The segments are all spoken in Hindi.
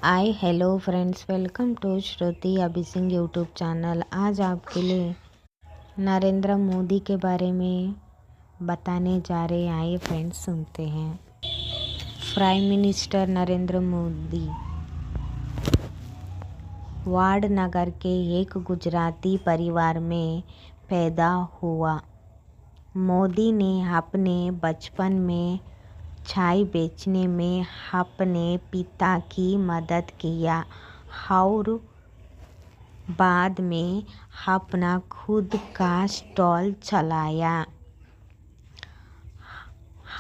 हेलो फ्रेंड्स, वेलकम टू श्रुति अभी सिंह यूट्यूब चैनल। आज आपके लिए नरेंद्र मोदी के बारे में बताने जा रहे हैं। आइए फ्रेंड्स, सुनते हैं। प्राइम मिनिस्टर नरेंद्र मोदी वाडनगर के एक गुजराती परिवार में पैदा हुआ। मोदी ने अपने बचपन में चाय बेचने में अपने पिता की मदद किया और बाद में अपना खुद का स्टॉल चलाया।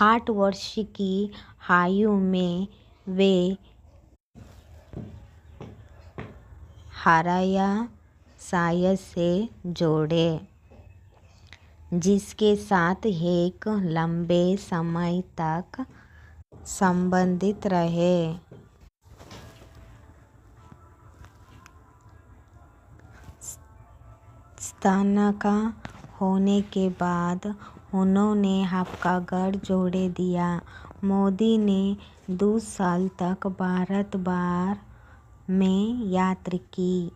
8 वर्ष की आयु में वे हराया सायस से जोड़े, जिसके साथ एक लंबे समय तक संबंधित रहे। स्नातक होने के बाद उन्होंने आपका घर जोड़ दिया। मोदी ने 2 साल तक भारत भर में यात्रा की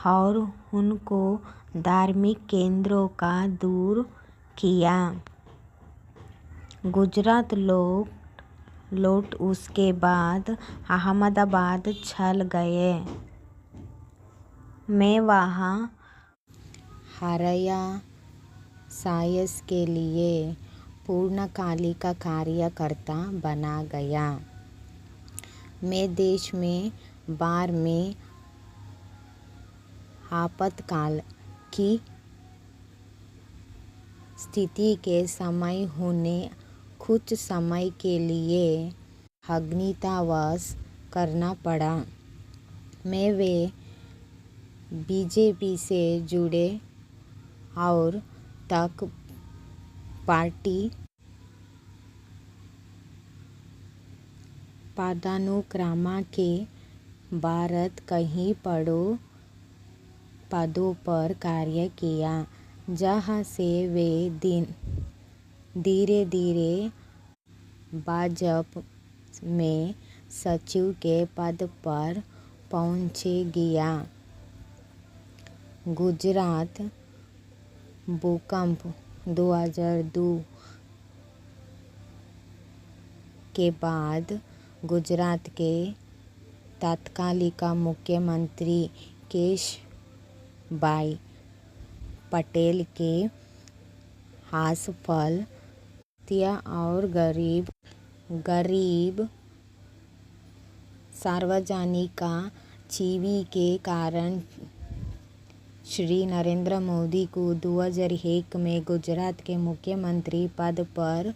और उनको धार्मिक केंद्रों का दौरा किया। गुजरात लौट उसके बाद अहमदाबाद चल गए। मैं वहाँ हराया सायस के लिए पूर्णकालिक कार्यकर्ता बना गया। मैं देश में बाढ़ में आपातकाल की स्थिति के समय उन्हें कुछ समय के लिए अज्ञातवास करना पड़ा। मैं वे बीजेपी से जुड़े और तक पार्टी पदानुक्रम के भारत कई पदों पर कार्य किया, जहाँ से वे धीरे धीरे भाजपा में सचिव के पद पर पहुँच गया। गुजरात भूकंप 2002 के बाद गुजरात के तत्कालीन मुख्यमंत्री केशुभाई पटेल के असफल और गरीब सार्वजनिक छवि के कारण श्री नरेंद्र मोदी को 2001 में गुजरात के मुख्यमंत्री पद पर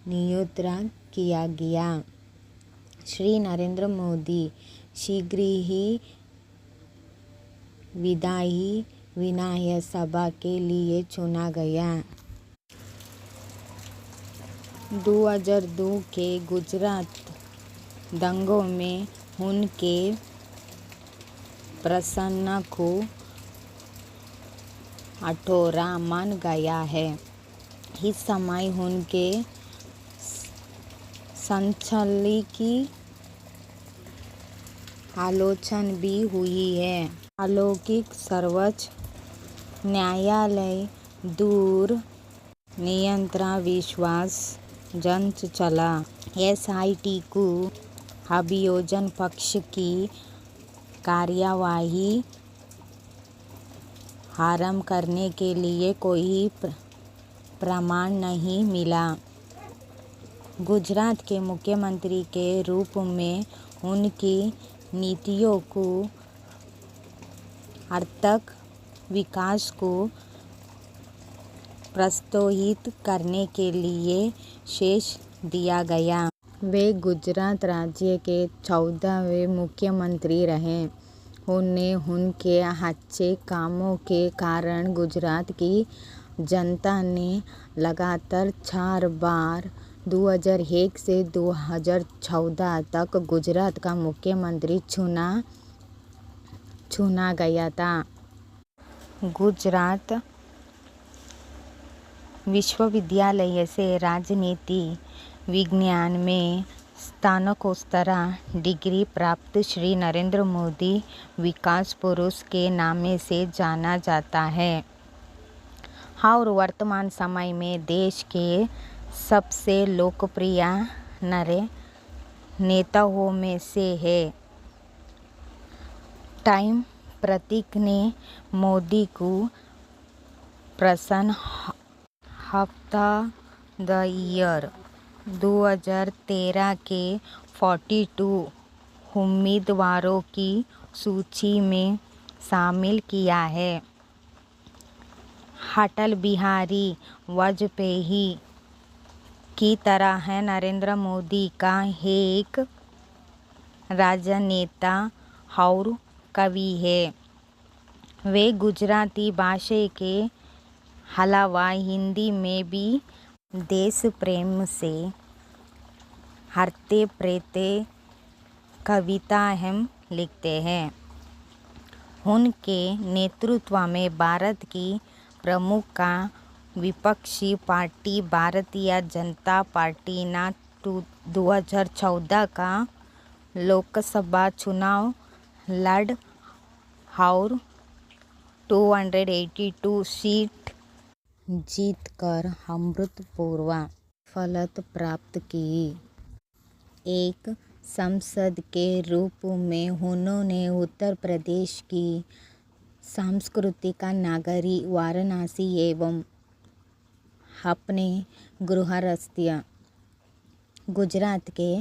नियुक्त किया गया। श्री नरेंद्र मोदी शीघ्र ही विधान सभा के लिए चुना गया। 2002 के गुजरात दंगों में उनके प्रदर्शन को 18 मान गया है। इस समय उनके संचालन की आलोचना भी हुई है। अलौकिक सर्वोच्च न्यायालय दूर नियंत्रण विश्वास जांच चला। SIT को अभियोजन पक्ष की कार्यवाही आरंभ करने के लिए कोई प्रमाण नहीं मिला। गुजरात के मुख्यमंत्री के रूप में उनकी नीतियों को आर्थिक विकास को प्रोत्साहित करने के लिए शेष दिया गया। वे गुजरात राज्य के 14वें मुख्यमंत्री रहे। उनके अच्छे कामों के कारण गुजरात की जनता ने लगातार 4 बार 2001 से 2014 तक गुजरात का मुख्यमंत्री चुना गया था। गुजरात विश्वविद्यालय से राजनीति विज्ञान में स्नातकोत्तर डिग्री प्राप्त श्री नरेंद्र मोदी विकास पुरुष के नाम से जाना जाता है और वर्तमान समय में देश के सबसे लोकप्रिय नेताओं में से है। टाइम प्रतीक ने मोदी को पर्सन ऑफ द ईयर 2013 के 42 उम्मीदवारों की सूची में शामिल किया है। अटल बिहारी वाजपेयी की तरह नरेंद्र मोदी का एक राजनेता और कवि है। वे गुजराती भाषा के अलावा हिंदी में भी देश प्रेम से हरते प्रेते कविताएं लिखते हैं। उनके नेतृत्व में भारत की प्रमुख विपक्षी पार्टी भारतीय जनता पार्टी ने 2014 का लोकसभा चुनाव लड़ और 282 सीट जीतकर अभूतपूर्व फलत प्राप्त की। एक सांसद के रूप में उन्होंने उत्तर प्रदेश की सांस्कृतिक नगरी वाराणसी एवं अपने गृहस्थीय गुजरात के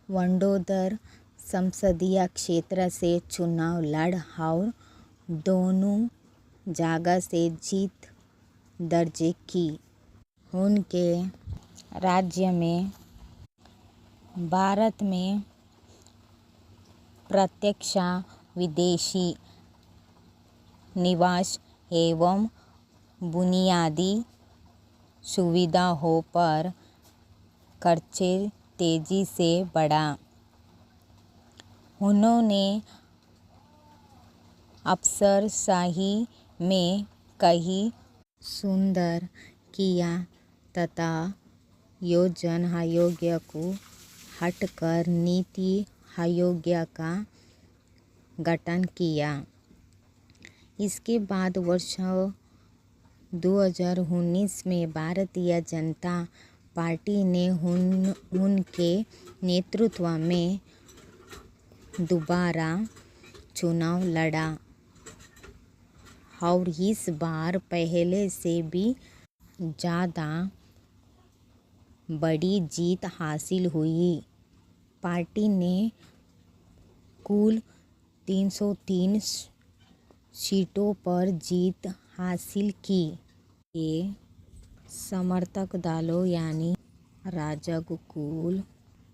वडोदरा संसदीय क्षेत्र से चुनाव लड़ और दोनों जगह से जीत दर्ज की। उनके राज्य में भारत में प्रत्यक्ष विदेशी निवेश एवं बुनियादी सुविधाओं पर खर्च तेजी से बढ़ा। उन्होंने अफसरशाही में कई सुधार किया तथा योजना आयोग को हटाकर नीति आयोग का गठन किया। इसके बाद वर्ष 2019 में भारतीय जनता पार्टी ने उनके नेतृत्व में दोबारा चुनाव लड़ा और इस बार पहले से भी ज़्यादा बड़ी जीत हासिल हुई। पार्टी ने कुल 303 सीटों पर जीत हासिल की। ये समर्थक दलों यानी राजा को कुल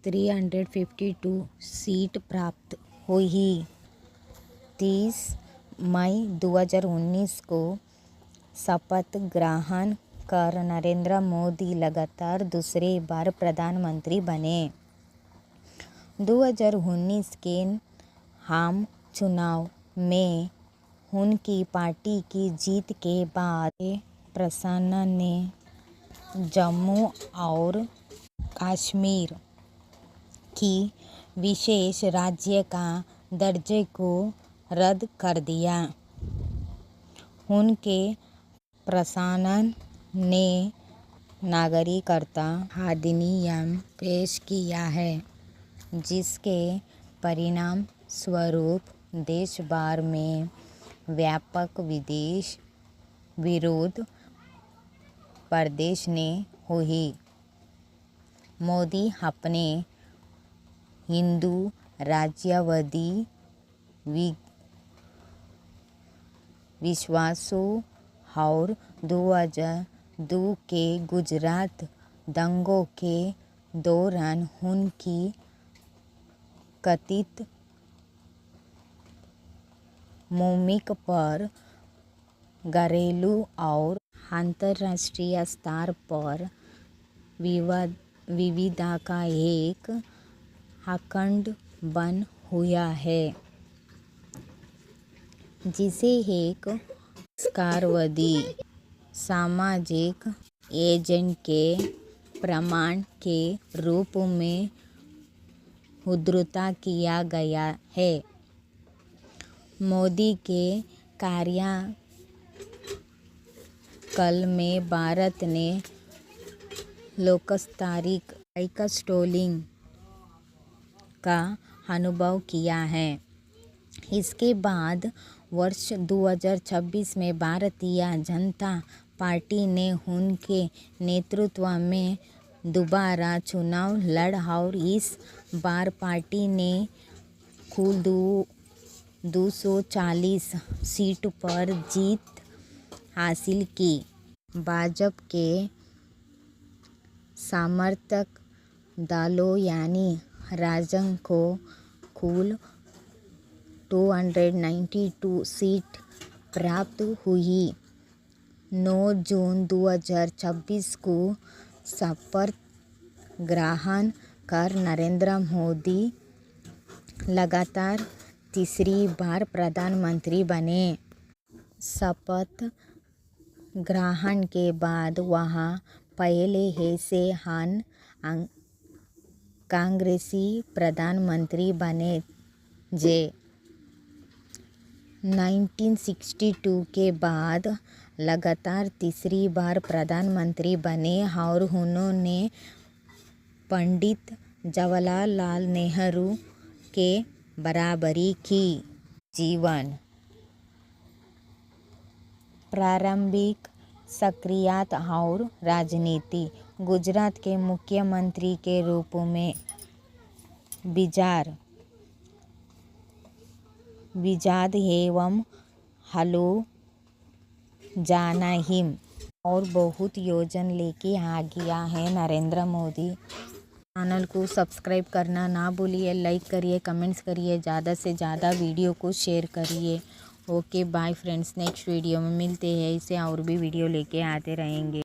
352 सीट प्राप्त हुई। 30 मई 2019 को शपथ ग्रहण कर नरेंद्र मोदी लगातार दूसरी बार प्रधानमंत्री बने। 2019 के आम चुनाव में उनकी पार्टी की जीत के बाद प्रशासन ने जम्मू और कश्मीर की विशेष राज्य का दर्जे को रद्द कर दिया। उनके प्रशासन ने नागरिकता अधिनियम पेश किया है, जिसके परिणाम स्वरूप देश भर में व्यापक विरोध प्रदर्शन हुई। मोदी अपने हिंदू राज्यवादी विश्वासों और 2002 के गुजरात दंगों के दौरान उनकी कथित भूमिका पर घरेलू और अंतर्राष्ट्रीय स्तर पर विविधता का एक अखंड बन हुआ है, जिसे एक संस्कारवादी सामाजिक एजेंडे के प्रमाण के रूप में उद्धृत किया गया है। मोदी के कार्यकाल में भारत ने लोकतांत्रिक स्टॉलिंग का अनुभव किया है। इसके बाद वर्ष 2026 में भारतीय जनता पार्टी ने उनके नेतृत्व में दोबारा चुनाव लड़ा और इस बार पार्टी ने कुल 240 सीट पर जीत हासिल की। भाजपा के समर्थक दलों यानी राजग को कुल 292 सीट प्राप्त हुई। 9 जून 2026 को शपथ ग्रहण कर नरेंद्र मोदी लगातार तीसरी बार प्रधानमंत्री बने। शपथ ग्रहण के बाद वह पहले ऐसे कांग्रेसी प्रधानमंत्री बने जे 1962 के बाद लगातार तीसरी बार प्रधानमंत्री बने और उन्होंने पंडित जवाहरलाल नेहरू के बराबरी की। जीवन प्रारंभिक सक्रियता और राजनीति। गुजरात के मुख्यमंत्री के रूप में विजाद एवं हलो जानहिम और बहुत योजना लेके आ गया है नरेंद्र मोदी। चैनल को सब्सक्राइब करना ना भूलिए, लाइक करिए, कमेंट्स करिए, ज़्यादा से ज़्यादा वीडियो को शेयर करिए। Okay bye friends, next video में मिलते हैं। इसे और भी वीडियो लेके आते रहेंगे।